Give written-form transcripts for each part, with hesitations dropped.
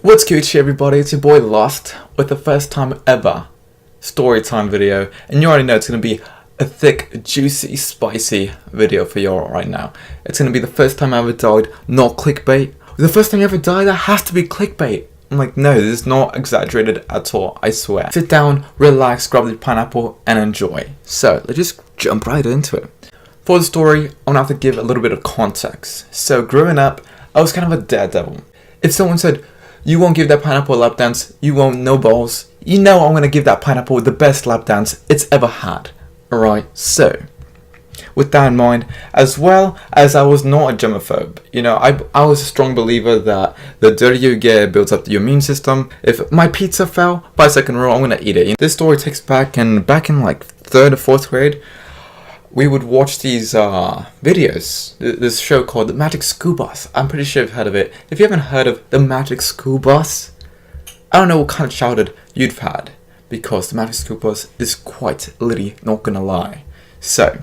What's Gucci everybody, it's your boy Lost with the first time ever Storytime video, and you already know it's going to be a thick, juicy, spicy video for you all right now. It's going to be the first time I ever died, not clickbait. The first time you ever died, that has to be clickbait. I'm like, no, this is not exaggerated at all, I swear. Sit down, relax, grab the pineapple, and enjoy. So, let's just jump right into it. For the story, I'm going to have to give a little bit of context. So, growing up, I was kind of a daredevil. If someone said, you won't give that pineapple a lap dance, you won't, no balls, you know I'm going to give that pineapple the best lap dance it's ever had. Alright, so, with that in mind, as well as I was not a germaphobe, you know, I was a strong believer that the dirtier you get, it builds up your immune system. If my pizza fell, by second rule, I'm going to eat it. This story takes back in like 3rd or 4th grade. We would watch these videos, this show called The Magic School Bus. I'm pretty sure you've heard of it. If you haven't heard of The Magic School Bus, I don't know what kind of childhood you've had, because The Magic School Bus is quite literally not gonna lie. So,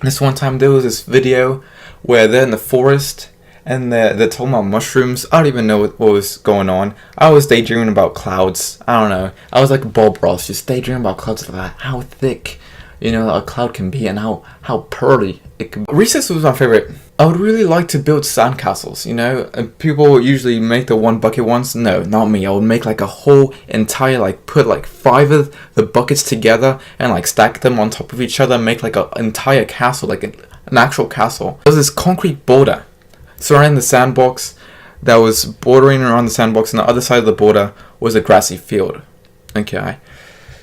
this one time there was this video where they're in the forest and they're talking about mushrooms. I don't even know what was going on. I was daydreaming about clouds. I don't know. I was like Bob Ross, just daydreaming about clouds, like how thick, you know, a cloud can be and how pearly it can be. Recess was my favorite. I would really like to build sandcastles, you know. People usually make the one bucket ones. No, not me. I would make like a whole entire, like put like 5 of the buckets together and like stack them on top of each other and make like an entire castle, like an actual castle. There was this concrete border surrounding the sandbox that was bordering around the sandbox, and the other side of the border was a grassy field. Okay.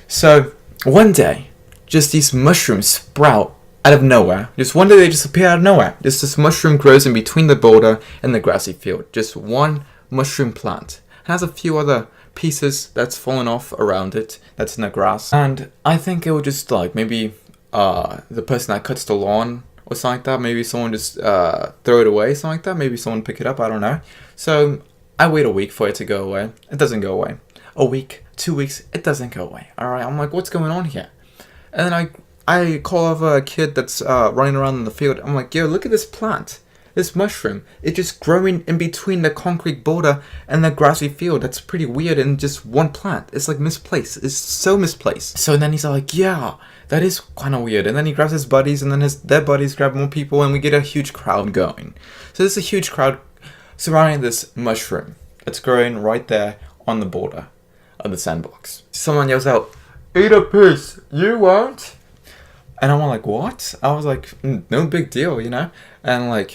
So one day, just these mushrooms sprout out of nowhere. Just one day they just appear out of nowhere. Just this mushroom grows in between the border and the grassy field. Just one mushroom plant. It has a few other pieces that's fallen off around it that's in the grass. And I think it would just like maybe the person that cuts the lawn or something like that. Maybe someone just throw it away, something like that. Maybe someone pick it up, I don't know. So I wait a week for it to go away. It doesn't go away. A week, 2 weeks, it doesn't go away. Alright, I'm like, what's going on here? And then I call over a kid that's running around in the field. I'm like, yo, look at this plant. This mushroom. It's just growing in between the concrete border and the grassy field. That's pretty weird, and just one plant. It's like misplaced. It's so misplaced. So then he's like, yeah, that is kind of weird. And then he grabs his buddies, and then their buddies grab more people, and we get a huge crowd going. So there's a huge crowd surrounding this mushroom that's growing right there on the border of the sandbox. Someone yells out, eat a piece, you won't? And I'm like, what? I was like, no big deal, you know? And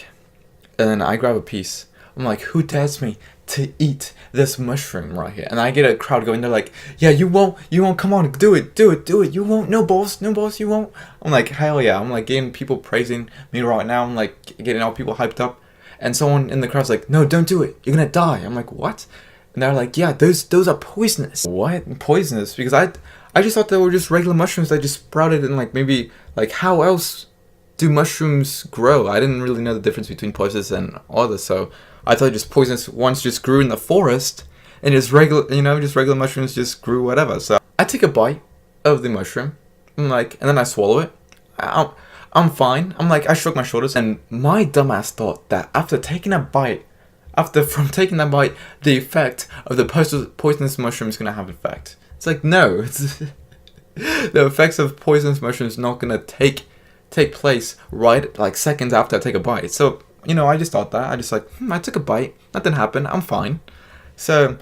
then I grab a piece. I'm like, who dares me to eat this mushroom right here? And I get a crowd going, they're like, yeah, you won't, come on, do it, you won't, no balls, you won't. I'm like, hell yeah. I'm like getting people praising me right now. I'm like getting all people hyped up. And someone in the crowd's like, no, don't do it, you're gonna die. I'm like, what? And they're like, yeah, those are poisonous. What? Poisonous? Because I just thought they were just regular mushrooms that just sprouted, and like maybe, like how else do mushrooms grow? I didn't really know the difference between poisonous and others, so I thought just poisonous ones just grew in the forest, and just regular, you know, just regular mushrooms just grew whatever. So I take a bite of the mushroom, and then I swallow it. I'm fine. I'm like, I shrug my shoulders, and my dumbass thought that after taking that bite, the effect of the poisonous mushroom is gonna have effect. It's like, no, the effects of poisonous mushrooms not gonna take place right like seconds after I take a bite. So, you know, I just thought that. I just like, I took a bite, nothing happened, I'm fine. So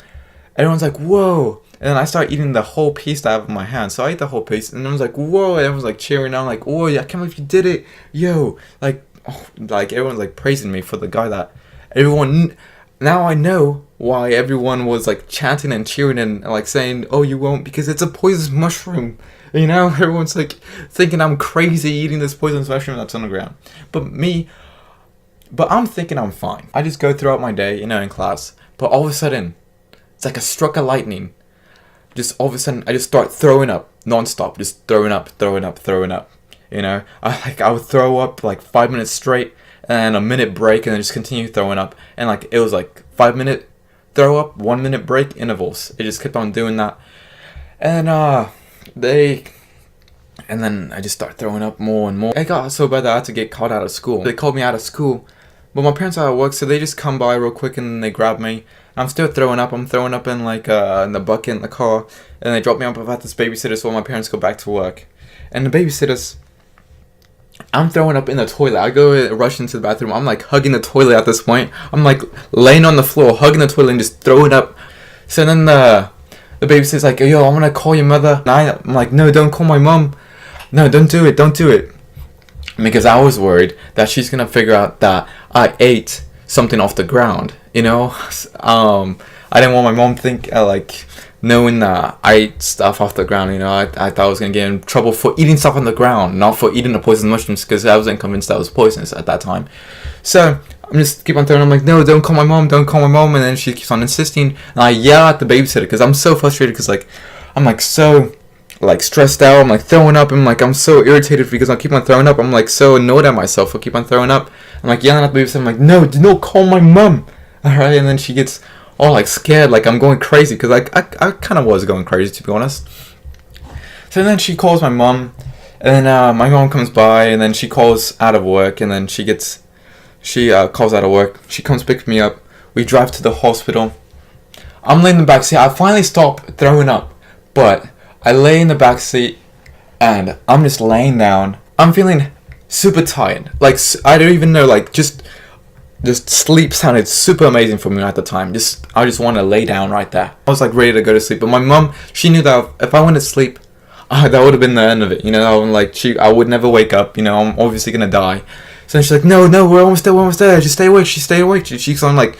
everyone's like, whoa. And then I start eating the whole piece that I have in my hand. So I ate the whole piece, and everyone's like, whoa. And everyone's like cheering. I'm like, whoa, I can't believe you did it. Yo, like everyone's like praising me for the guy that now I know why everyone was like chanting and cheering and like saying, oh, you won't, because it's a poisonous mushroom. You know, everyone's like thinking I'm crazy eating this poisonous mushroom that's on the ground. But I'm thinking I'm fine. I just go throughout my day, you know, in class. But all of a sudden, it's like a struck of lightning. Just all of a sudden, I just start throwing up non-stop. Just throwing up. You know, I would throw up like 5 minutes straight, and a minute break, and then just continue throwing up. And like it was like 5-minute throw up, 1 minute break intervals. It just kept on doing that. And then I just start throwing up more and more. It got so bad that I had to get called out of school. They called me out of school, but my parents are at work, so they just come by real quick and they grab me. I'm still throwing up. I'm throwing up in like in the bucket in the car, and they drop me off at this babysitter so my parents go back to work. And the babysitters, I'm throwing up in the toilet. I go rush into the bathroom. I'm like hugging the toilet at this point. I'm like laying on the floor, hugging the toilet and just throwing up. So then the babysitter's like, yo, I'm gonna call your mother. And I'm like, no, don't call my mom. No, don't do it. Don't do it. Because I was worried that she's gonna figure out that I ate something off the ground. You know, I didn't want my mom to think like knowing that I ate stuff off the ground. You know, I thought I was gonna get in trouble for eating stuff on the ground, not for eating the poisonous mushrooms, because I wasn't convinced that was poisonous at that time. So I'm just keep on throwing. I'm like, no, don't call my mom, don't call my mom. And then she keeps on insisting, and I yell at the babysitter because I'm so frustrated because like I'm like so like stressed out. I'm like throwing up. I'm so irritated because I keep on throwing up. I'm like so annoyed at myself for keep on throwing up. I'm like yelling at the babysitter. I'm like, no, do not call my mom. Alright, and then she gets all like scared, like I'm going crazy, because like I kind of was going crazy, to be honest. So then she calls my mom, and then my mom comes by, and then she calls out of work, and then she calls out of work. She comes pick me up. We drive to the hospital. I'm laying in the back seat. I finally stop throwing up, but I lay in the back seat, and I'm just laying down. I'm feeling super tired. Like I don't even know. Like just sleep sounded super amazing for me at the time. I just want to lay down right there. I was like ready to go to sleep, but my mom, she knew that if I went to sleep, that would have been the end of it. You know, I would never wake up. You know, I'm obviously gonna die. So she's like, no, we're almost there. Just stay awake. Stay awake. She keeps on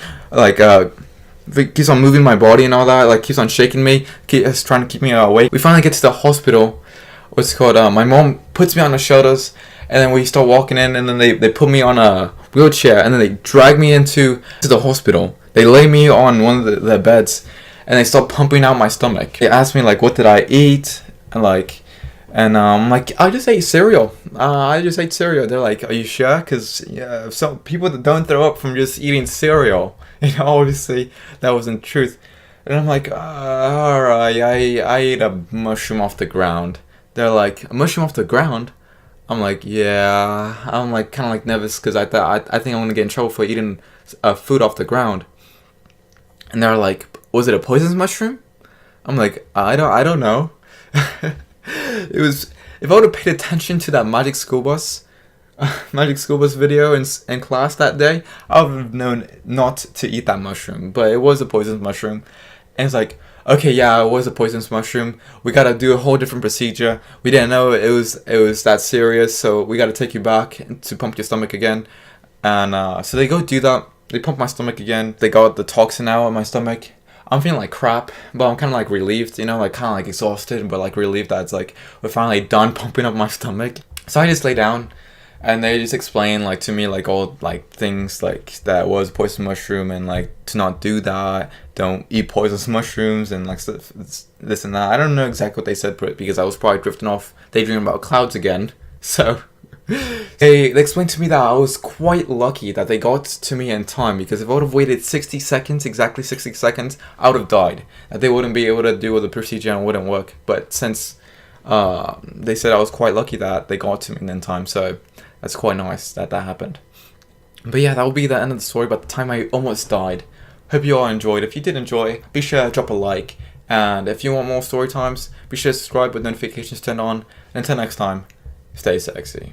keeps on moving my body and all that. Like keeps on shaking me, keeps trying to keep me awake. We finally get to the hospital. What's it called? My mom puts me on her shoulders, and then we start walking in, and then they put me on a wheelchair, and then they drag me into the hospital. They lay me on one of the beds, and they start pumping out my stomach. They asked me like, what did I eat, and I'm like, I just ate cereal. They're like, are you sure? Because yeah, some people that don't throw up from just eating cereal. You know, obviously that wasn't truth. And I'm like, alright, I ate a mushroom off the ground. They're like, a mushroom off the ground? I'm like, yeah. I'm like kind of like nervous because I think I'm gonna get in trouble for eating food off the ground. And they're like, was it a poisonous mushroom? I'm like, I don't know. It was. If I would have paid attention to that Magic School Bus video in class that day, I would have known not to eat that mushroom. But it was a poisonous mushroom, and it's like, okay, yeah, it was a poisonous mushroom. We gotta do a whole different procedure. We didn't know it was that serious, so we gotta take you back to pump your stomach again. And so they go do that. They pump my stomach again. They got the toxin out of my stomach. I'm feeling like crap, but I'm kind of like relieved, you know, like kind of like exhausted, but like relieved that it's like we're finally done pumping up my stomach. So I just lay down, and they just explain like to me like all like things like that was poison mushroom, and like to not do that, don't eat poisonous mushrooms, and like stuff, this and that. I don't know exactly what they said because I was probably drifting off daydreaming about clouds again. So they explained to me that I was quite lucky that they got to me in time, because if I would have waited exactly 60 seconds, I would have died. That they wouldn't be able to do the procedure and it wouldn't work. But since they said I was quite lucky that they got to me in time, so that's quite nice that happened. But yeah, that will be the end of the story about the time I almost died. Hope you all enjoyed. If you did enjoy, be sure to drop a like. And if you want more story times, be sure to subscribe with notifications turned on. And until next time, stay sexy.